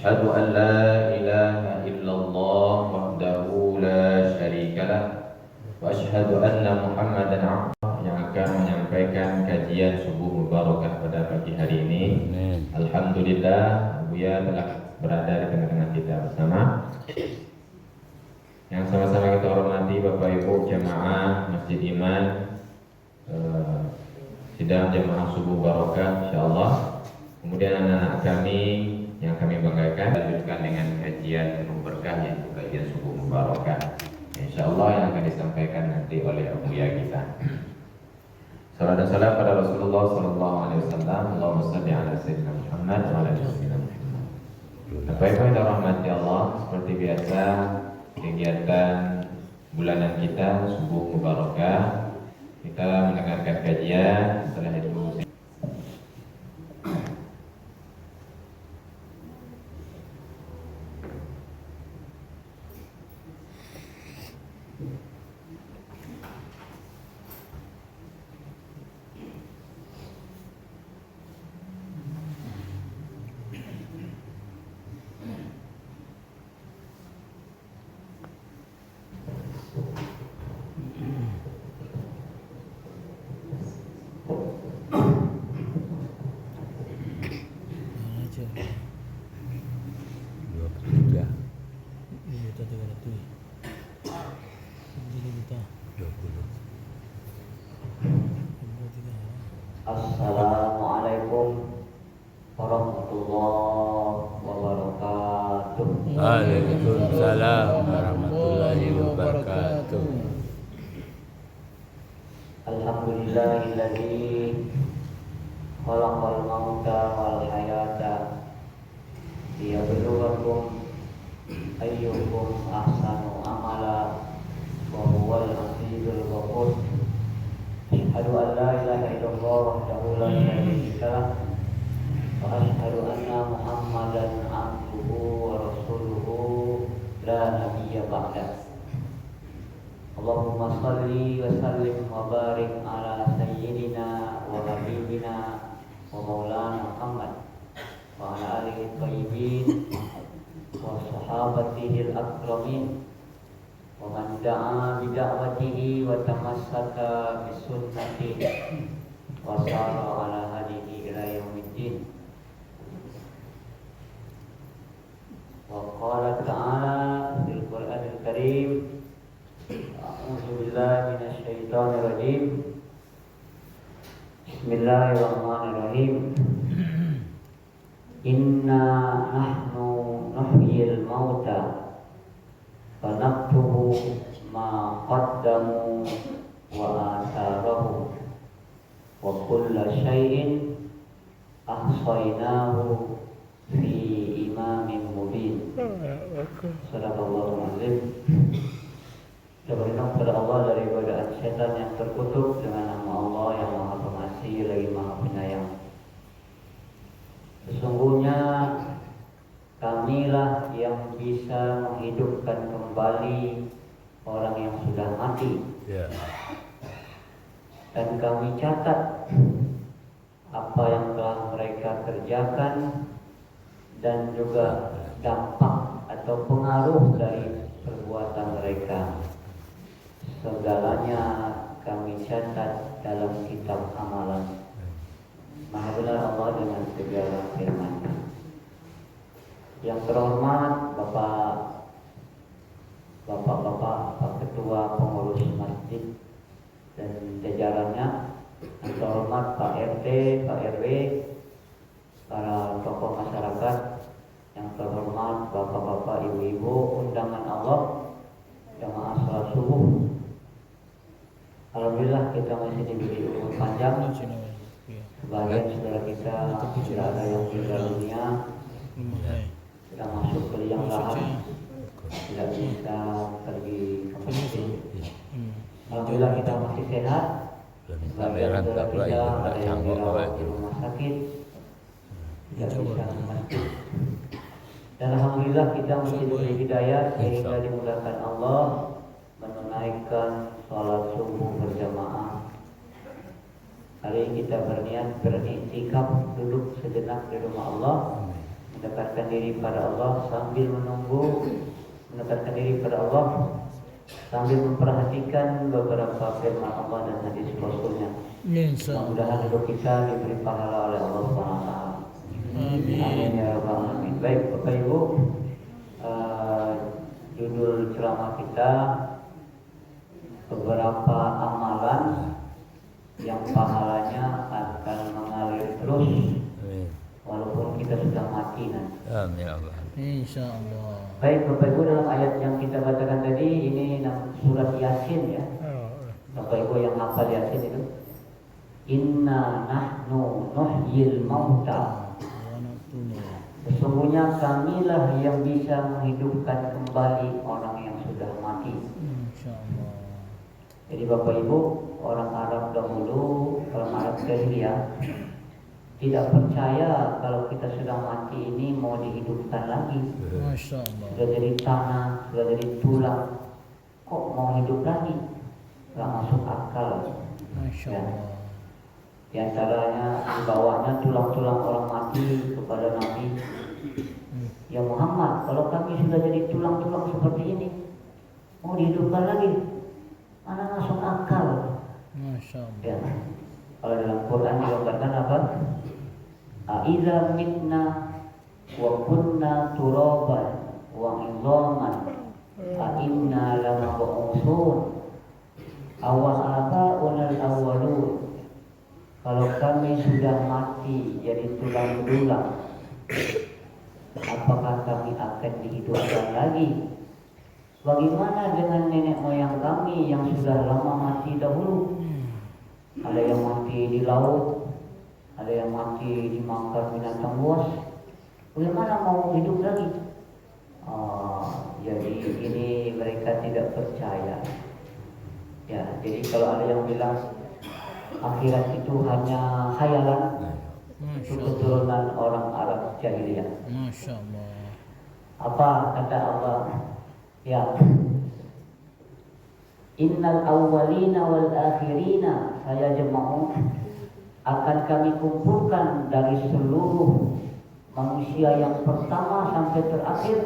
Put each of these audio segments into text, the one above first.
أشهد أن لا إله إلا الله وحده لا شريك له وأشهد أن محمدا عبده yang akan menyampaikan kajian subuh mubarakah pada pagi hari ini. Alhamdulillah, Buya telah berada di tengah-tengah kita bersama. Yang sama-sama kita hormati Bapak Ibu jamaah Masjid Iman, sidang jamaah subuh barakah insyaallah. Kemudian anak-anak kami yang kami banggakan, lanjutkan dengan kajian penuh berkah yaitu kajian subuh mubarakah insyaallah yang akan disampaikan nanti oleh Buya kita. Salam dan salam pada Rasulullah sallallahu alaihi wasallam. Allahumma shalli ala sayyidina Muhammad wa ala ali sayyidina Muhammad. Bapak-ibu yang dirahmati Allah, seperti biasa kegiatan bulanan kita subuh mubarakah, kita mendengarkan kajian, setelah itu Assalamualaikum warahmatullahi wabarakatuh. Waalaikumsalam warahmatullahi wabarakatuh. Alhamdulillahilladzi khalaqal mauta wal hayata liyabluwakum ayyukum ahsanu amala wa huwal azizul ghafur. Asyhadu an la ilaha illallah wahdahu la syarika lah wa asyhadu anna Muhammadan abduhu wa rasuluhu la nabiyya ba'dah. Allahumma shalli wa sallim wa barik ala sayyidina wa habibina wa maulana Muhammad wa ala alihi thayyibin wa sahabatihi al-akramin wa man da'a bi da'watihi wa tamassaka bi sunnatihi wa sara ala hadihi ila yaumiddin. Wa qala ta'ala fil Qur'anil Karim, a'udzu billahi minasy syaithanir rajim. Bismillahirrahmanirrahim. Inna nahnu nuhyil mauta wa naktubu ma qaddamu wa atharahu wa kulla syai'in ahsaynahu fi imamin mubin. Sadaqallahul azim. Kita berlindung kepada Allah dari godaan setan yang terkutuk dengan nama Allah yang Maha Pengasih lagi Maha Penyayang. Sesungguhnya kamilah yang bisa menghidupkan kembali orang yang sudah mati. Dan kami catat apa yang telah mereka kerjakan dan juga dampak atau pengaruh dari perbuatan mereka. Segalanya kami catat dalam kitab amalan. Maha benar Allah dengan segala firman-Nya. Yang terhormat Bapak-bapak Ketua Pengurus Masjid dan jajarannya, yang terhormat Pak RT, Pak RW, para tokoh masyarakat, yang terhormat Bapak-bapak, Ibu-ibu, undangan Allah, jamaah salat subuh. Alhamdulillah kita masih diberi umur panjang. Sebagian saudara kita tidak ada yang meninggal dunia, sudah masuk ke liang lahat, tidak bisa pergi ke masjid. Alhamdulillah kita masih sehat. Sebagian saudara kita ada yang dirawat di rumah sakit, tidak bisa ke masjid. Dan alhamdulillah kita masih diberi hidayah sehingga dimudahkan Allah menunaikan sholat subuh berjamaah. Hari ini kita berniat beriktikaf, duduk sejenak di rumah Allah, mendekatkan diri pada Allah sambil menunggu mendekatkan diri pada Allah sambil memperhatikan beberapa firman Allah dan hadis Rasulnya. Mudah-mudahan hidup kita diberi pahala oleh Allah SWT. Amin ya rabbal alamin. Baik Bapak Ibu, judul ceramah kita beberapa amalan yang pahalanya akan mengalir terus walaupun kita sudah mati nanti. Amin ya Allah. Insyaallah. Baik Bapak Ibu, dalam ayat yang kita bacakan tadi ini surat Yasin ya. Bapak Ibu yang hafal Yasin itu, Inna nahnu nuhyil mauta. Sesungguhnya kamilah yang bisa menghidupkan kembali orang yang sudah mati. Insyaallah. Jadi Bapak Ibu, orang Arab dahulu, orang Arab jahiliyah tidak percaya kalau kita sudah mati ini mau dihidupkan lagi. Masya Allah. Sudah jadi tanah, sudah jadi tulang, kok mau hidup lagi? Gak masuk akal. Masya Ya. Allah. Di antaranya di bawahnya tulang-tulang orang mati kepada Nabi. Ya Muhammad, kalau kami sudah jadi tulang-tulang seperti ini, mau dihidupkan lagi? Mana masuk akal? Masya Allah. Ya. Kalau dalam Quran digambarkan apa? Aiza mitna wa kunna turaban wa idhaman a inna lamab'utsun awa aba'unal awwalun. Kalau kami sudah mati jadi tulang belulang, apakah kami akan dihidupkan lagi? Bagaimana dengan nenek moyang kami yang sudah lama mati dahulu? Ada yang mati di laut, ada yang mati dimakan binatang buas. Bagaimana mau hidup lagi? Jadi ini mereka tidak percaya. Ya, jadi kalau ada yang bilang akhirat itu hanya khayalan, itu keturunan orang Arab jahiliyah. Masya Allah. Apa kata Allah? Ya, Innal awwalina wal akhirina, saya jema'u akan kami kumpulkan dari seluruh manusia yang pertama sampai terakhir,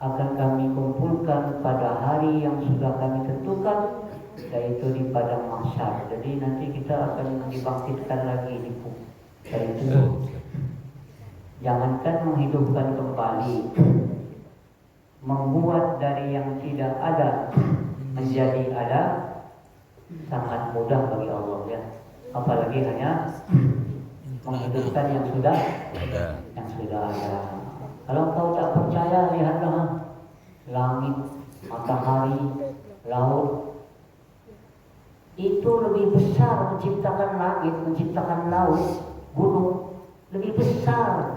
akan kami kumpulkan pada hari yang sudah kami tentukan, yaitu di padang mahsyar. Jadi nanti kita akan dibangkitkan lagi dari kubur. Jangankan menghidupkan kembali, membuat dari yang tidak ada menjadi ada sangat mudah bagi Allah ya. Apalagi hanya menghidupkan yang sudah ada. Kalau kau tak percaya, lihatlah langit, matahari, laut. Itu lebih besar menciptakan langit, menciptakan laut, gunung, lebih besar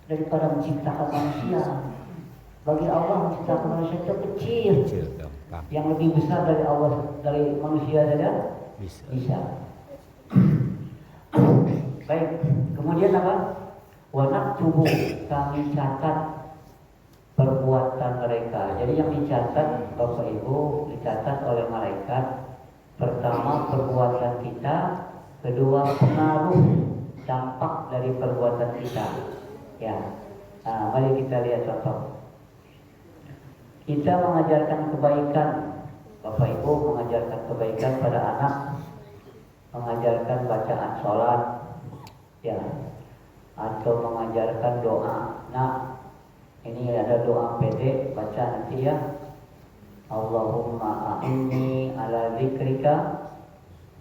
daripada menciptakan manusia. Bagi Allah menciptakan manusia itu kecil. Yang lebih besar dari Allah, dari manusia saja bisa. Baik, kemudian apa? Wanak tubuh, kami catat perbuatan mereka. Jadi yang dicatat Bapak Ibu, dicatat oleh malaikat. Pertama perbuatan kita, kedua pengaruh dampak dari perbuatan kita. Ya, mari kita lihat contoh. Kita mengajarkan kebaikan, Bapak Ibu mengajarkan kebaikan pada anak, mengajarkan bacaan sholat, ya, atau mengajarkan doa. Nah, ini ada doa pendek, baca nanti ya. Allahumma a'inni ala zikrika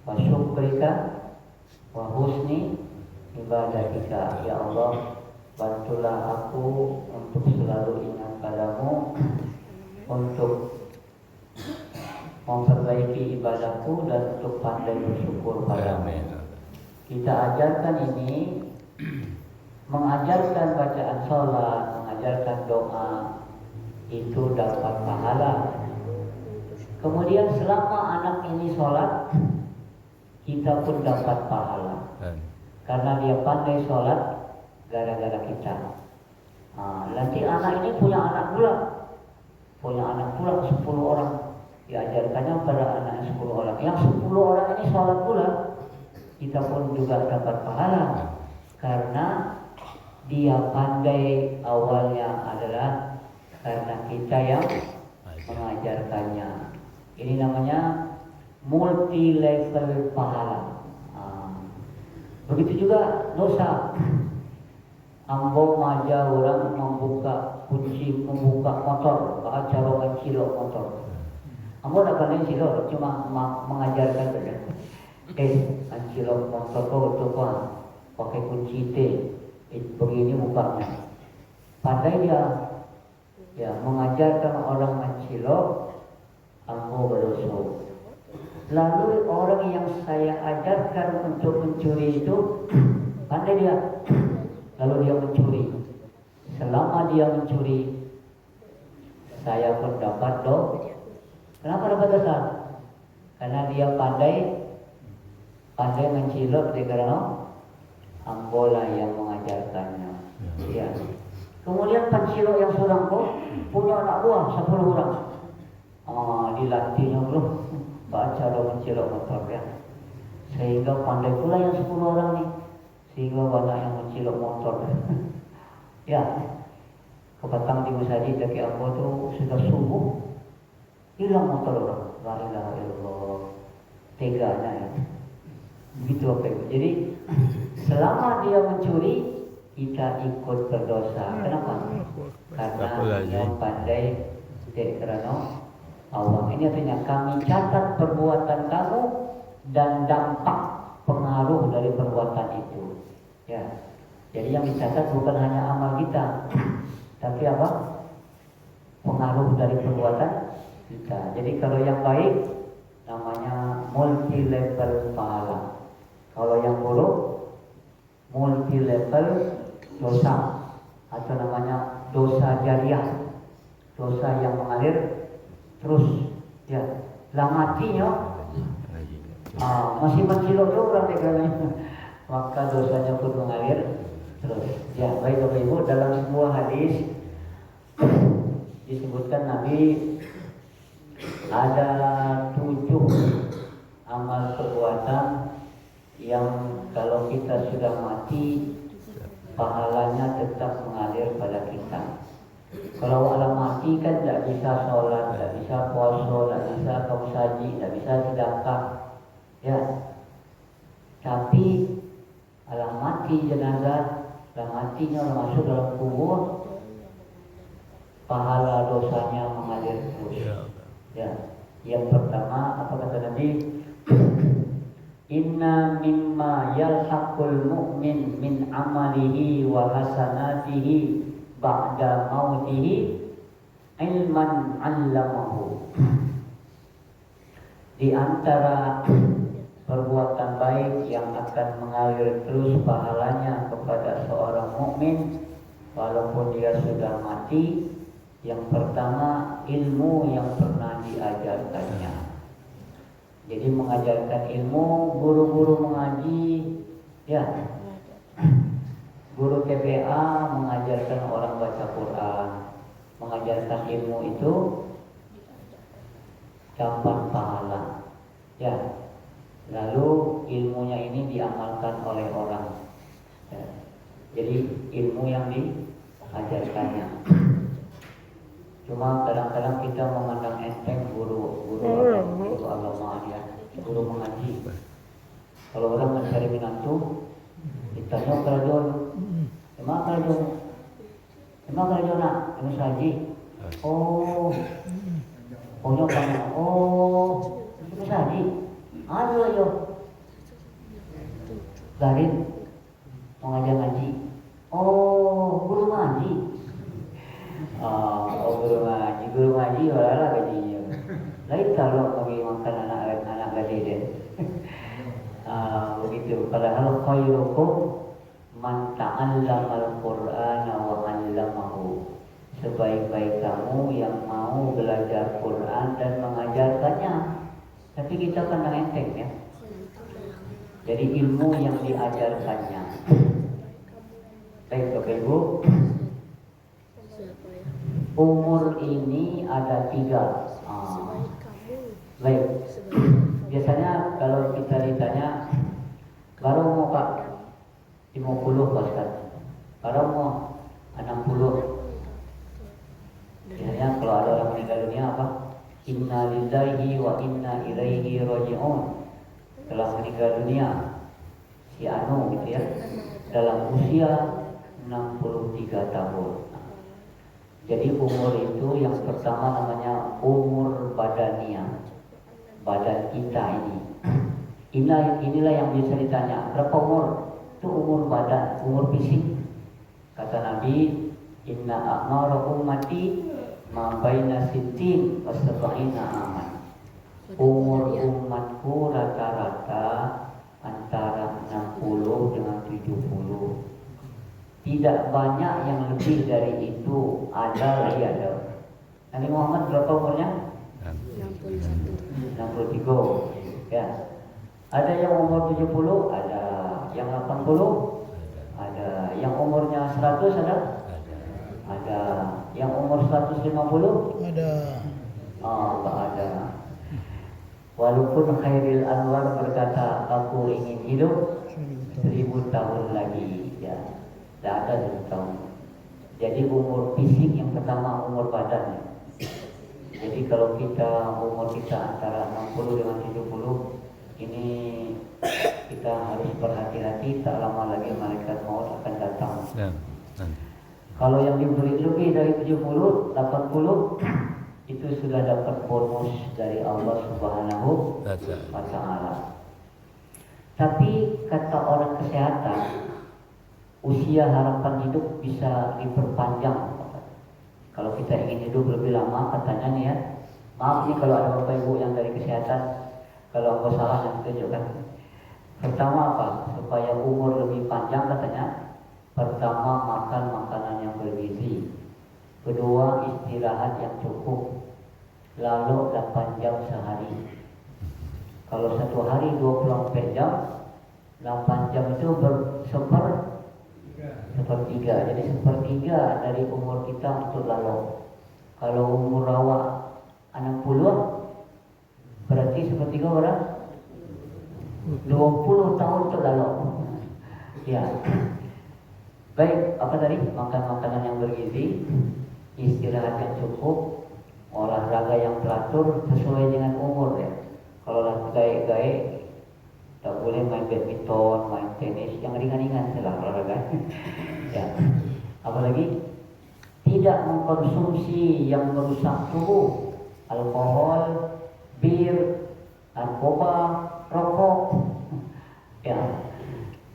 wa syukrika wa husni ibadatika. Ya Allah, bantulah aku untuk selalu ingat padamu, untuk memperbaiki ibadahku dan untuk pandai bersyukur padamu. Kita ajarkan ini, mengajarkan bacaan sholat, mengajarkan doa, itu dapat pahala. Kemudian selama anak ini sholat, kita pun dapat pahala. Karena dia pandai sholat gara-gara kita. Nanti anak ini punya anak pula 10 orang, diajarkannya pada anak 10 orang. Yang 10 orang ini sholat pula, kita pun juga dapat pahala. Karena dia pandai awalnya adalah karena kita yang mengajarkannya. Ini namanya multi level pahala. Begitu juga dosa. Ambo maja orang membuka motor, acara mencilok motor. Ambo tak pandai cilok, cuma mengajarkan saja. Mencilok motor kau betul kau pakai kunci T, begini bukanya. Pandai dia, ya mengajarkan orang mencilok, ambo berdosa. Lalu orang yang saya ajarkan untuk mencuri itu pandai dia, lalu dia mencuri. Selama dia mencuri, saya pun dapat dosa. Kenapa dapat dosa? Karena dia pandai mencilok, karena ambola yang mengajarkannya. Ya. Kemudian pencilok yang seorang kok punya anak buah 10 orang. Dilatihnya belum. Baca dan mencilok motor ya. Sehingga pandai pula yang 10 orang nih. Sehingga banyak yang mencilok motor. Ya. Kepatang di Musadi dari aku tu sudah subuh. Hilang motor orang. La ilaha illallah. Teganya ya. Begitu apa itu. Jadi selama dia mencuri, kita ikut berdosa. Kenapa? Karena dia pandai kerana Allah. Ini artinya kami catat perbuatan kamu dan dampak pengaruh dari perbuatan itu. Ya. Jadi yang dicatat bukan hanya amal kita, tapi apa? Pengaruh dari perbuatan kita. Jadi kalau yang baik namanya multi level pahala. Kalau yang buruk multi level dosa atau namanya dosa jariah. Dosa yang mengalir terus ya, lah matinya masih mencilok orang negaranya, maka dosanya pun mengalir terus. Ya, baik Bapak Ibu, dalam sebuah hadis disebutkan Nabi ada 7 amal perbuatan yang kalau kita sudah mati pahalanya tetap mengalir pada kita. Kalau alam mati kan tidak bisa sholat, tidak bisa puasa, tidak bisa kausaji, tidak bisa sedekah, ya. Tapi alam mati jenazah, alam matinya orang masuk dalam kubur, pahala dosanya mengalir terus. Ya. Yang pertama apa kata Nabi? Inna mimma yalhaqul mu'min min amalihi wa hasanatihi ba'da mautihi ilman 'allamahu. Di antara perbuatan baik yang akan mengalir terus pahalanya kepada seorang mukmin walaupun dia sudah mati, yang pertama ilmu yang pernah diajarkannya. Jadi mengajarkan ilmu, guru-guru mengaji, ya. Guru TPA mengajarkan orang baca Quran, mengajarkan ilmu itu dapat pahala, ya. Lalu ilmunya ini diamalkan oleh orang, ya. Jadi ilmu yang diajarkannya. Cuma kadang-kadang kita memandang enteng guru agama, ya, guru mengaji. Kalau orang mencari menantu, ditanya kerajaan, emang kerajaan nak, emang saji. Oh, emang saji. Aduh ayo, garin, mengajar ngaji. Oh, guru ngaji. Guru ngaji wala gajinya. Lain kalau bagi makan anak gaji deh. Begitu. Padahal khairukum man ta'allama al-Qur'ana wa 'allamahu. Sebaik-baik kamu yang mau belajar Quran dan mengajarkannya. Tapi kita pandang enteng, ya. Jadi ilmu yang diajarkannya. Baik Bapak Ibu, umur ini ada 3. Baik. Biasanya kalau kita ditanya baru mau Pak 50 Pak Ustaz. Kalau mau 60. Biasanya kalau ada orang meninggal dunia apa? Inna lillahi wa inna ilaihi raji'un. Telah meninggal dunia si Anu gitu ya, dalam usia 63 tahun. Jadi umur itu yang pertama namanya umur badania, badan kita ini. Inilah yang biasa ditanya, berapa umur? Itu umur badan, umur fisik. Kata Nabi, inna a'mara ummati ma baina sittin wa sab'ina aman. Umur umatku rata-rata antara 60 dengan 70. Tidak banyak yang lebih dari itu. Ada lagi ada. Nabi Muhammad berapa umurnya? 63. Ya. Ada yang umur 70, ada yang 80, ada yang umurnya 100, ada yang umur 150, Ada. tak ada. Walaupun Khairil Anwar berkata aku ingin hidup 1000 tahun lagi, ya, tidak ada 1000 tahun. Jadi umur fisik yang pertama umur badan. Jadi kalau umur kita antara 60 dengan 70, ini kita harus berhati-hati, tak lama lagi malaikat maut akan datang. Kalau yang diberi lebih dari 70, 80, itu sudah dapat bonus dari Allah Subhanahu wa Ta'ala. Tapi kata orang kesehatan, usia harapan hidup bisa diperpanjang. Kalau kita ingin hidup lebih lama, katanya nih ya, maaf nih kalau ada bapak ibu yang dari kesehatan, kalau aku salah yang tunjukkan. Pertama apa? Supaya umur lebih panjang katanya. Pertama, makan makanan yang bergizi. Kedua, istirahat yang cukup. Lalu 8 jam sehari. Kalau satu hari 24 jam, 8 jam itu sepertiga. Jadi sepertiga dari umur kita untuk lalu. Kalau umur rawa 60, berarti sepertiga orang 20 tahun untuk lalu. Ya. Baik, apa tadi? Makan makanan yang bergizi, istirahat yang cukup, olahraga yang teratur sesuai dengan umur ya. Kalau gaya-gaya tak boleh main badminton, main tenis, yang ringan-ringan saja olahraga. Ya. Apalagi tidak mengkonsumsi yang merusak tubuh, alkohol, bir, narkoba, rokok. Ya.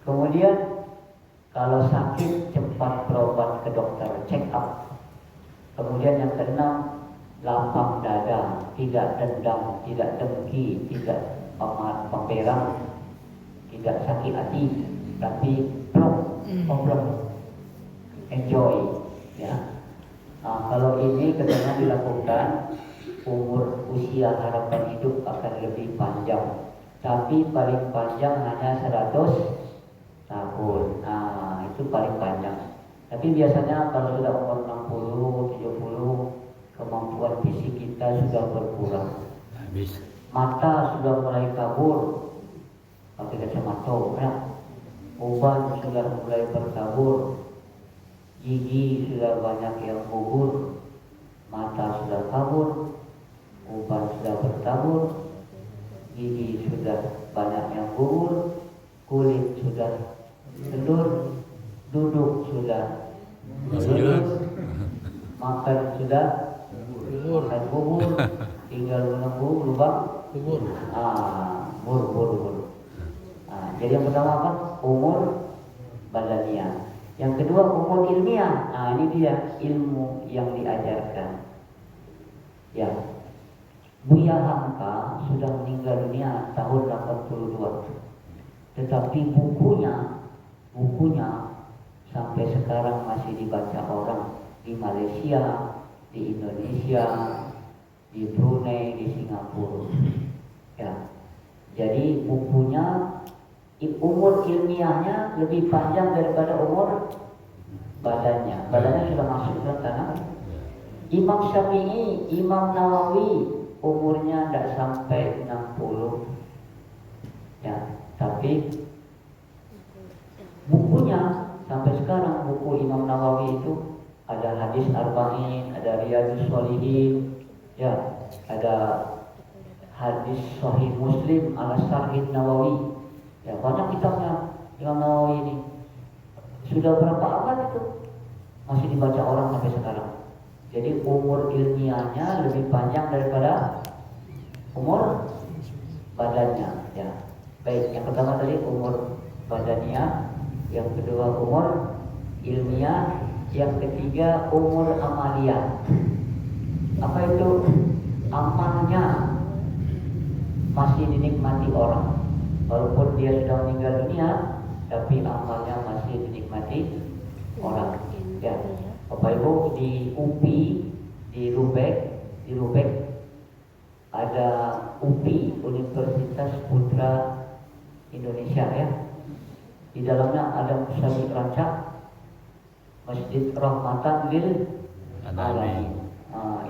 Kemudian kalau sakit cepat berobat ke dokter, check up. Kemudian yang keenam, lapang dada, tidak dendam, tidak dengki, tidak pemberang, tidak sakit hati, tapi problem, enjoy. Ya. Nah, kalau ini katanya dilakukan, usia harapan hidup akan lebih panjang. Tapi paling panjang hanya 100 tahun. Nah, itu paling panjang. Tapi biasanya kalau sudah umur 60, 70, kemampuan fisik kita sudah berkurang. Habis. Mata sudah mulai kabur, pakai kacamata, ya. Uban sudah mulai berkabur, gigi sudah banyak yang gugur, mata sudah kabur, uban sudah bertabur, gigi sudah banyak yang gugur, kulit sudah telur, duduk sudah lurus, makan sudah makan bubur, tinggal menunggu lubang Kubur. bur. Jadi yang pertama apa? Umur badania. Yang kedua umur ilmiah. Ini dia ilmu yang diajarkan. Ya, Buya Hamka sudah meninggal dunia tahun 82. Tetapi bukunya sampai sekarang masih dibaca orang di Malaysia, di Indonesia, di Brunei, di Singapura. Ya. Jadi bukunya umur ilmiahnya lebih panjang daripada umur badannya. Badannya sudah masuk ke tanah. Imam Syafi'i, Imam Nawawi umurnya tidak sampai 60. Ya, tapi bukunya sampai sekarang buku Nawawi itu ada hadis arba'in, ada riyadus sholihin, ya, ada hadis sahih Muslim ala Sahih Nawawi. Ya, banyak kitabnya Imam Nawawi ini. Sudah berapa abad itu masih dibaca orang sampai sekarang. Jadi umur ilmiahnya lebih panjang daripada umur badannya. Ya, baik. Yang pertama tadi umur badannya, yang kedua umur ilmiah, yang ketiga umur amalia. Apa itu? Amalnya masih dinikmati orang, walaupun dia sudah meninggal dunia, tapi amalnya masih dinikmati orang. Ya, Bapak Ibu, di UPI, di Lubek ada UPI, Universitas Putra Indonesia, ya. Di dalamnya ada Musabik Rancak, Masjid Rahmatan Lil Alamin.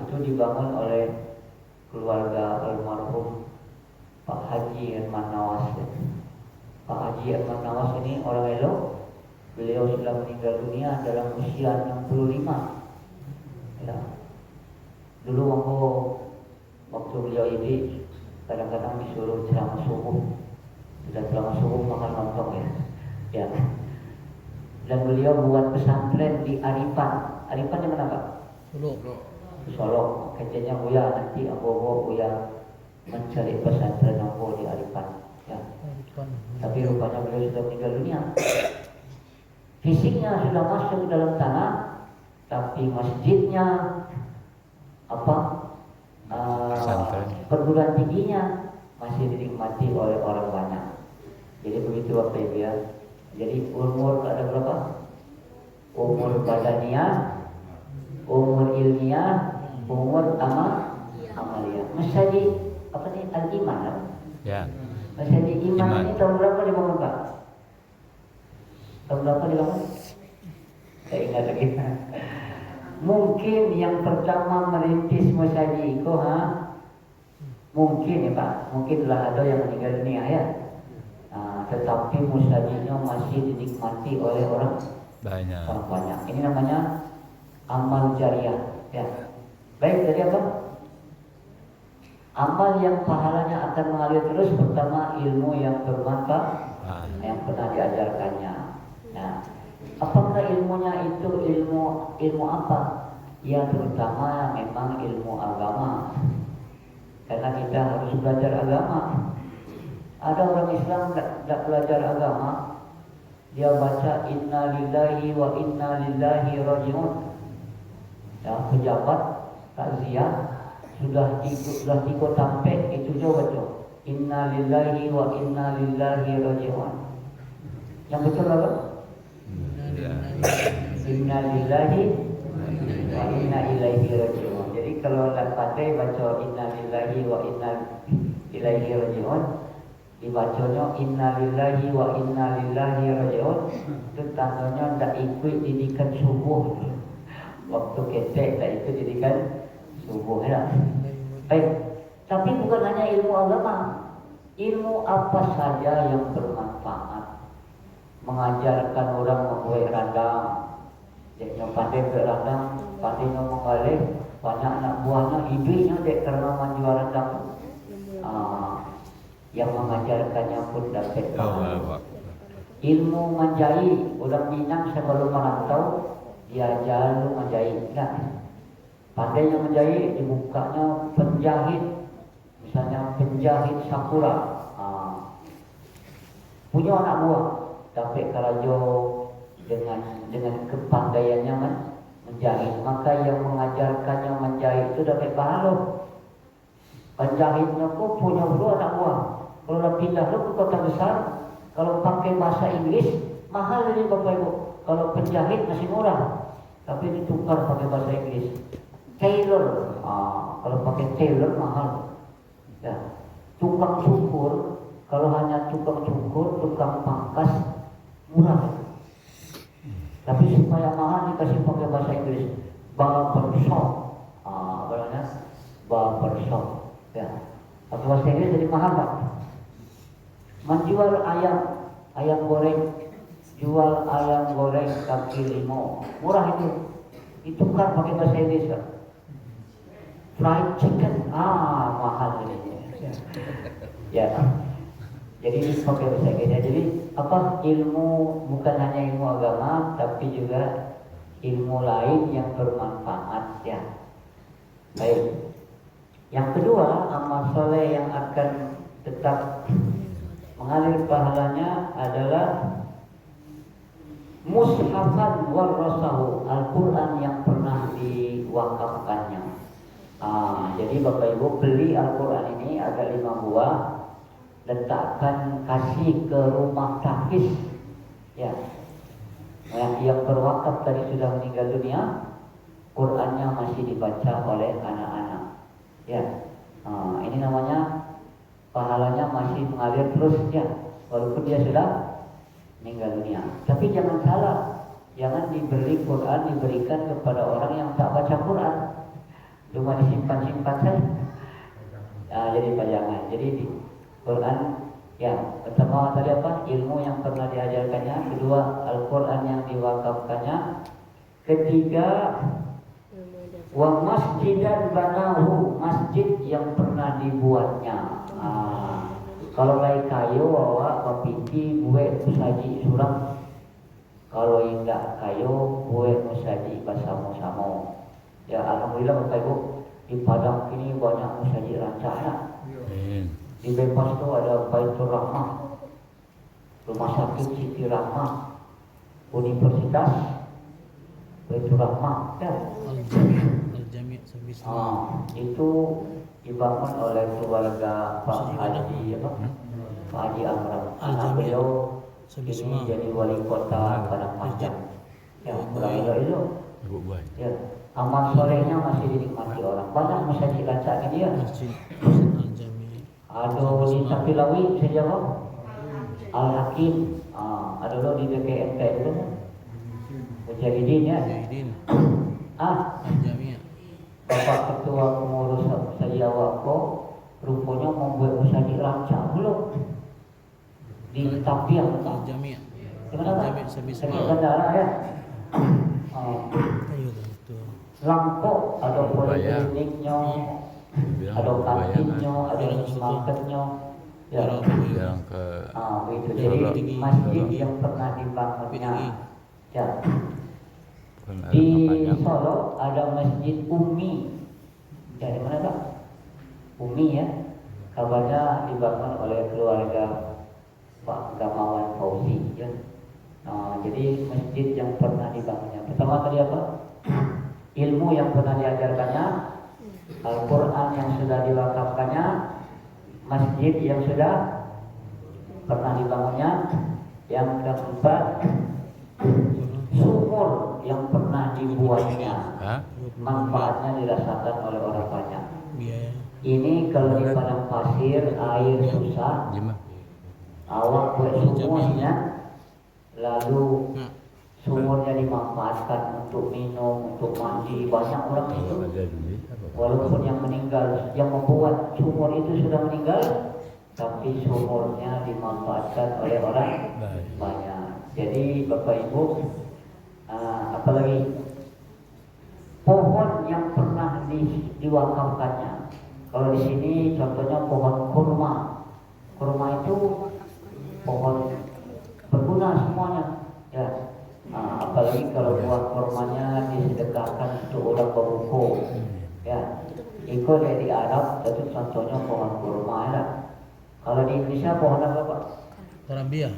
Itu dibangun oleh keluarga almarhum Pak Haji Herman Nawas. Pak Haji Herman Nawas ini orang elok. Beliau sudah meninggal dunia dalam usia 65. Ya. Dulu waktu beliau ini kadang-kadang disuruh ceramah subuh. Sudah ceramah subuh makan lontong, ya. Ya. Dan beliau buat pesantren di Aripan. Aripan di mana, Pak? Solo. Kecilnya Buya, nanti Abobo Buya mencari pesantren Ambo di Aripan. Ya. Tapi rupanya beliau sudah meninggal dunia. Fisiknya sudah masuk dalam tanah, tapi masjidnya perguruan tingginya masih dinikmati oleh orang banyak. Jadi begitu Bapak Ibu, ya. Jadi umur ada berapa? Umur badania, umur ilmiah, umur amalia. Masjid apa nih? Al-Iman, kan? Ya. Masjid Iman ini tahun berapa dibangun, Pak? Tahun berapa dibangun? Saya ingat lagi. Mungkin yang pertama merintis masjid itu, mungkin, ya Pak, mungkin lah ada yang meninggal dunia, ya. Tetapi musajidnya masih dinikmati oleh orang banyak. Ini namanya amal jariah, ya. Baik, jadi apa? Amal yang pahalanya akan mengalir terus. Pertama, ilmu yang bermanfaat yang pernah diajarkannya. Nah, apakah ilmunya itu ilmu apa? Ya, terutama memang ilmu agama. Karena kita harus belajar agama. Ada orang Islam tidak belajar agama, dia baca inna lillahi wa inna lillahi rajiun. Ya, pejabat takziah sudah di kota Pek itu jauh betul. Inna lillahi wa inna lillahi rajiun. Yang betul apa? Inna lillahi wa inna ilaihi rajiun. Jadi kalau nak pandai baca inna lillahi wa inna ilaihi rajiun, dibacanya inna lillahi wa inna lillahi rajiun, itu tandanya tidak ikut didikan subuh. Waktu ketek tak ikut didikan subuh, ya. Baik, tapi bukan hanya ilmu agama, ilmu apa saja yang bermanfaat. Mengajarkan orang membuat randang, yang pandai buat randang, pandai mengalih, banyak anak buahnya, ibunya dek karena menjual randang. Yang mengajarkannya pun dapat pahala. Ilmu menjahit, orang Minang sebelum merantau dia jalan menjahit. Nah, pandainya menjahit, dibukanya penjahit, misalnya penjahit sakura. Punya anak buah, dapat karajo dengan kepandaiannya menjahit. Maka yang mengajarkannya menjahit itu dapat pahala. Penjahitnya kok punya dua anak buah. Kalau nak pindah ke kota besar, kalau pakai bahasa Inggris mahal ini Bapak Ibu. Kalau penjahit masih murah, tapi ditukar pakai bahasa Inggris. Tailor, kalau pakai tailor mahal. Ya, tukang cukur, kalau hanya tukang cukur, tukang pangkas murah. Tapi supaya mahal dikasih pakai bahasa Inggris. Barbershop, barbershop. Ya, pakai bahasa Inggris jadi mahal, Pak. Menjual ayam goreng jual ayam goreng kaki limo, murah itu, ditukar pakai bahasa Inggris kan? Fried chicken, mahal ini. Ya, jadi pakai bahasa Inggris. Jadi apa, ilmu bukan hanya ilmu agama, tapi juga ilmu lain yang bermanfaat ya. Baik. Yang kedua, amal soleh yang akan tetap mengalir pahalanya adalah mushafan warasahu, Al-Quran yang pernah diwakafkannya. Jadi Bapak Ibu beli Al-Quran ini ada 5 buah, letakkan, kasih ke rumah tahfiz ya. Yang berwakaf tadi sudah meninggal dunia, Qurannya masih dibaca oleh anak-anak ya. Ini namanya pahalanya masih mengalir terus ya, walaupun dia sudah meninggal dunia. Tapi jangan salah, jangan diberi Quran diberikan kepada orang yang tak baca Quran, cuma disimpan-simpan saja. Jadi jangan. Jadi di Quran ya, pertama tadi apa? Ilmu yang pernah diajarkannya, kedua Al-Quran yang diwakafkannya, ketiga wa masjidan banahu, masjid yang pernah dibuatnya. Kalau kayak kayu bawa papiki buat musaji suram, kalau enggak kayu buat musaji basamo-samo ya. Alhamdulillah Bapak Ibu, di Padang ini banyak musaji rancana. Di Bebas itu ada Baitur Rahmah, Rumah Sakit Siti Rahmah, Universitas Baitur Rahmah ya. Al-Jami' Sabis. Itu dibangun oleh keluarga Pak Haji apa? Pak Haji Amram. Anak beliau ini jadi wali kota Padang Panjang. Ya, itu. Ya, amal solehnya masih dinikmati orang. Banyak masjid rancak dia. Masjid Al-Jami'. Ada di Tapilawi saya jawab. Al-Hakim. Ada lo di DPMP itu. Mujahidin ya. Mujahidin. Al-Jami'. Bapak Ketua Pengurus saya Wako rupanya membuat musajid rancak belum di Tapiang. Al-Jami'. Gimana Pak? Al-Jami' Sabis. Sakit bandara ya. Ayo tu. Langkok ada polikliniknya, ada kantinnya, ada minimarketnya. Ya. Yang ke Itu jadi masjid yang pernah dibangunnya. Ya. Di Solo ada Masjid Umi. Dari mana Pak? Umi ya. Kabarnya dibangun oleh keluarga Pak Gamawan Fauzi ya. Jadi masjid yang pernah dibangunnya. Pertama tadi apa? Ilmu yang pernah diajarkannya, Al-Quran yang sudah diwakafkannya, masjid yang sudah pernah dibangunnya. Yang keempat, sumur yang pernah dibuatnya, manfaatnya dirasakan oleh orang banyak. Ini kalau di padang pasir air susah, awak buat sumurnya, lalu sumurnya dimanfaatkan untuk minum, untuk mandi. Banyak orang itu, walaupun yang meninggal, yang membuat sumur itu sudah meninggal, tapi sumurnya dimanfaatkan oleh orang banyak. Jadi Bapak Ibu, apalagi pohon yang pernah diwakafkannya. Kalau di sini contohnya pohon kurma. Kurma itu pohon berguna semuanya. Ya, apalagi kalau buah kurmanya disedekahkan untuk orang berbuku. Ya, itu dari di Arab itu contohnya pohon kurma ya. Kalau di Indonesia pohon apa Pak? Karambia.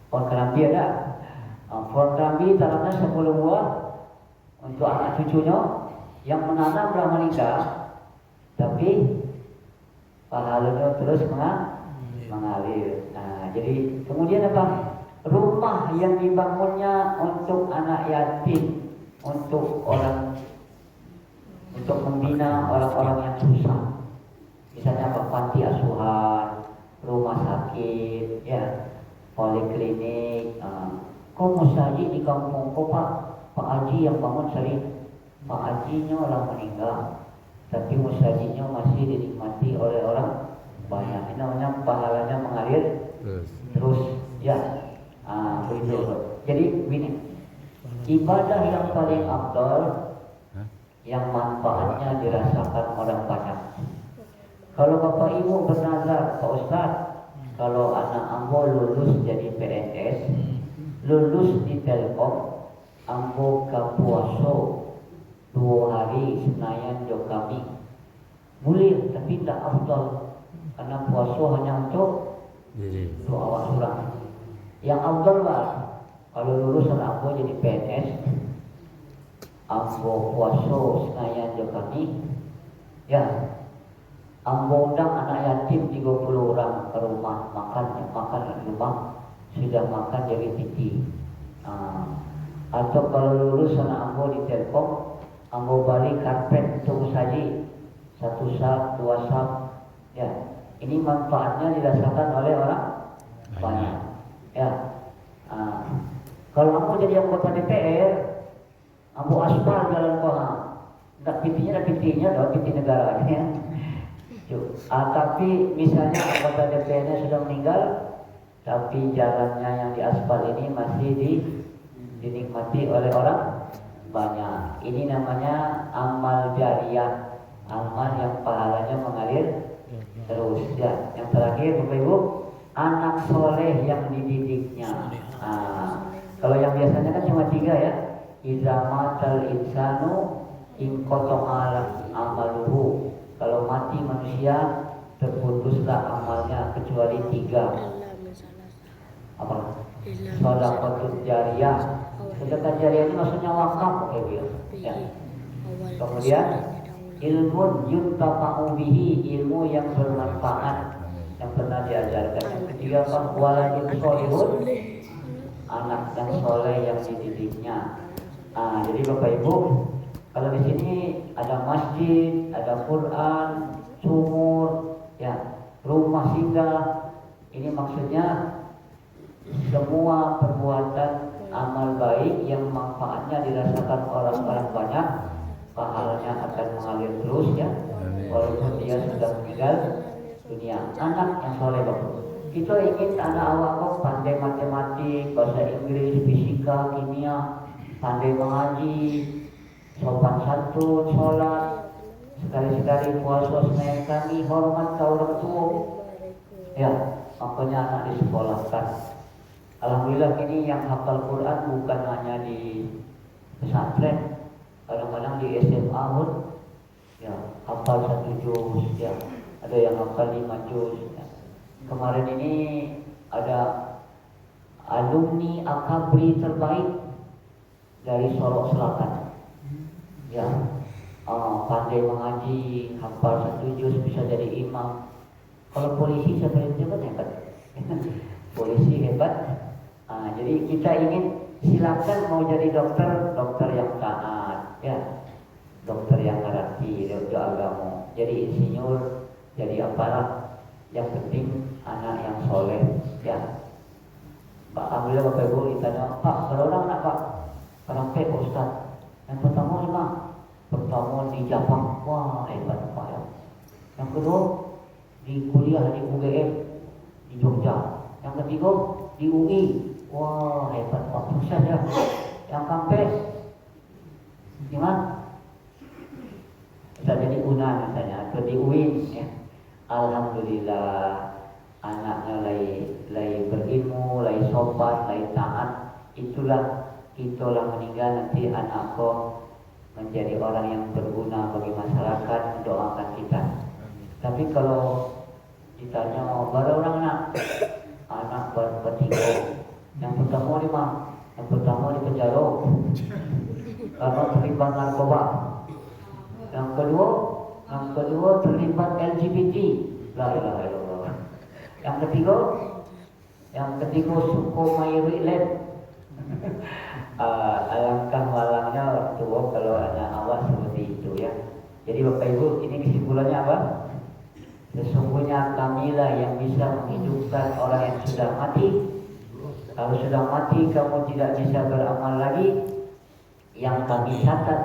Pohon kerambi ada. Pohon kerambi tanamnya 10 buah untuk anak cucunya. Yang menanam sudah meninggal, tapi pahalanya terus mengalir. Jadi kemudian apa? Rumah yang dibangunnya untuk anak yatim, untuk membina orang-orang yang susah. Misalnya apa? Panti asuhan, rumah sakit, ya, poliklinik. Kok musajid di kampung kok Pak Haji yang bangun sering. Pak Hajinya orang meninggal, tapi musajidnya masih dinikmati oleh orang banyak. Ini namanya pahalanya mengalir terus ya. Begitu. Jadi gini, ibadah yang paling afdal yang manfaatnya dirasakan orang banyak. Kalau Bapak Ibu bernazar, Pak Ustaz, kalau anak ambo lulus jadi PNS, lulus di Telkom, ambo ke puaso 2 hari Senayan jo kami. Boleh, tapi tidak afdal. Karena puaso hanya untuk awak surang. Yang afdal lah, kalau lulus anak ambo jadi PNS, ambo puaso Senayan jo kami, ya. Ambo undang anak yatim 30 orang ke rumah makan di rumah, sudah makan jadi titi. Atau kalau lulus anak ambo di Telkom, ambo balik karpet untuk saji 1 sak, 2 sak. Ya, ini manfaatnya dirasakan oleh orang banyak. Ya, kalau ambo jadi anggota DPR, ambo aspal jalan koha, ndak pitinya dong, piti negara ya. Tapi misalnya anggota DPR-nya sudah meninggal, tapi jalannya yang di aspal ini masih dinikmati oleh orang banyak. Ini namanya amal jariah, amal yang pahalanya mengalir terus. Ya, yang terakhir Bapak Ibu, anak soleh yang dididiknya. Kalau yang biasanya kan cuma 3 ya. Idza matal insanu in qata'a amaluhu. Kalau mati manusia terputuslah amalnya kecuali 3. Apa? Shadaqatul jariyah. Sedekah jariah ini maksudnya wakaf kayak gitu. Ya. Kemudian ilmu yuntafa'u bihi, ilmu yang bermanfaat yang pernah diajarkan. Yang ketiga kan waladun sholihun, anak yang soleh yang dididiknya. Jadi Bapak Ibu, kalau di sini ada masjid, ada Quran, sumur, ya, rumah singgah. Ini maksudnya semua perbuatan amal baik yang manfaatnya dirasakan orang-orang banyak, pahalanya akan mengalir terus ya, walaupun dia sudah meninggal dunia. Anak yang soleh Bapak. Kita ingin anak awak pandai matematik, bahasa Inggris, fisika, kimia, pandai mengaji, sopan santun, sholat, sekali-sekali puasa Senin kami, hormat ke orang tua. Ya, makanya anak disekolahkan. Alhamdulillah ini yang hafal Quran bukan hanya di pesantren, kadang-kadang di SMA pun, ya, hafal 1 juz, ya, ada yang hafal 5 juz. Ya. Kemarin ini ada alumni akabri terbaik dari Sorong Selatan. Ya, pandai mengaji, hafal 1 juz, bisa jadi imam. Kalau polisi siapa yang hebat? Polisi hebat. Jadi kita ingin silakan mau jadi dokter yang taat, ya, dokter yang ngerti dokter agama. Jadi insinyur, jadi aparat. Yang penting anak yang soleh, ya. Alhamdulillah Bapak Ibu ditanya, Pak, berapa orang anak Pak? Orang Pak Ustaz. Yang pertama 5. Pertama di Jepang, wah hebat Pak ya. Yang kedua di kuliah di UGM di Jogja. Yang ketiga di UI, wah hebat Pak, sukses ya. Yang kampes di mana? Bisa jadi UNAN misalnya, atau di UIN ya. Alhamdulillah anaknya lagi berilmu, lagi sopan, lagi taat. Itulah itulah meninggal nanti anakku menjadi orang yang berguna bagi masyarakat, mendoakan kita. Tapi kalau ditanya berapa orang anak bertiga, yang pertama 5, yang pertama di penjara karena terlibat narkoba. Yang kedua terlibat LGBT. La ilaha illallah. Yang ketiga suku Mayurilen. Alangkah malangnya orang tua kalau anak awak seperti itu ya. Jadi Bapak Ibu, ini kesimpulannya apa? Sesungguhnya kamilah yang bisa menghidupkan orang yang sudah mati. Kalau sudah mati kamu tidak bisa beramal lagi. Yang kami catat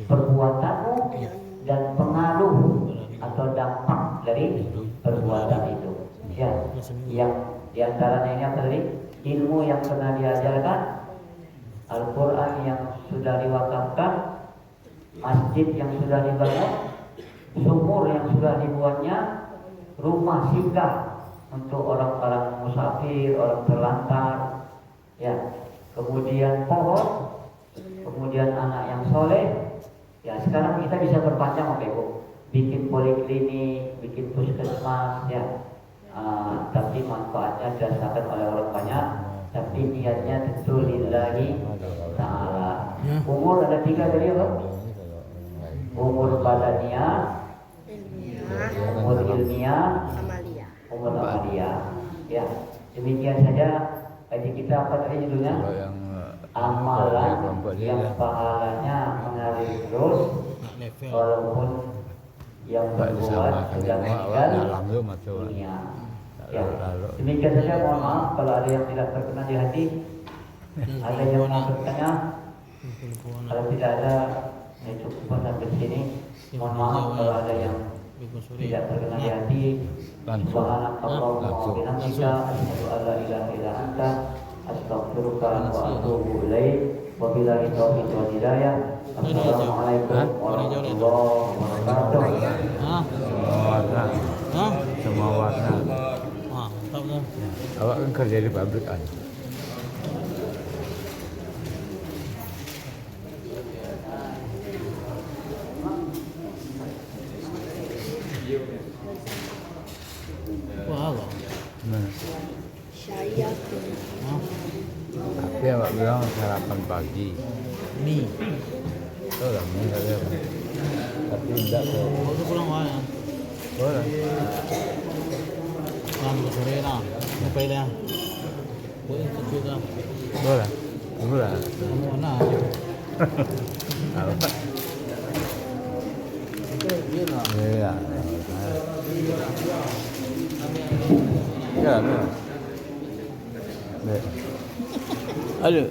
perbuatanmu dan pengaruh atau dampak dari perbuatan itu. Ya, yang diantaranya ini apa tadi? ilmu yang pernah diajarkan, Al-Quran yang sudah diwakafkan, masjid yang sudah dibangun, sumur yang sudah dibuatnya, rumah singgah untuk orang-orang musafir, orang terlantar, ya, kemudian pohon, kemudian anak yang soleh. Ya, sekarang kita bisa berpanjang, Bapak Ibu, bikin poliklinik, bikin puskesmas, ya. Tapi manfaatnya dirasakan oleh orang banyak, tapi niatnya tentu lillahi ta'ala. Umur ada 3 tadi apa? Umur badaniyah, umur ilmiah, umur amaliyah. Ya, demikian saja kaji kita. Apa tadi judulnya? Kalau yang Amalan kelompok dia yang ya. pahalanya mengalir terus, level. walaupun yang Tak bisa berbuat makan sudah semua, awak meninggal dalam tu macam mana? dunia. Tak Ya, lalu. demikian saja. Mohon maaf kalau ada yang tidak terkena di hati. Ada yang mau bertanya? Kalau tidak ada, ya cukup sampai sini. Mohon maaf kalau ada yang tidak terkena di hati. Langsung. Subhanakallahumma wa bihamdika, asyhadu an la ilaha illa anta, astaghfiruka wa atubu ilaik. Wabillahi taufiq wal hidayah. Assalamualaikum warahmatullahi wabarakatuh. Hah? Semua warna. Hah? Semua warna. Ah, tak tahu. Awak kan kerja di pabrik kan? Wah, Allah. Mana? Saya Hah? Tapi awak bilang sarapan pagi. Mie. Tahu lah, ni tak ada. Tapi tidak tu. Kau tu pulang mana? Boleh. Kan sore lah. Apa ini? Boleh cuci dah. Boleh. Boleh. Kamu mana? Awak. Iya lah. Ya. Ya. Ya. Aduh.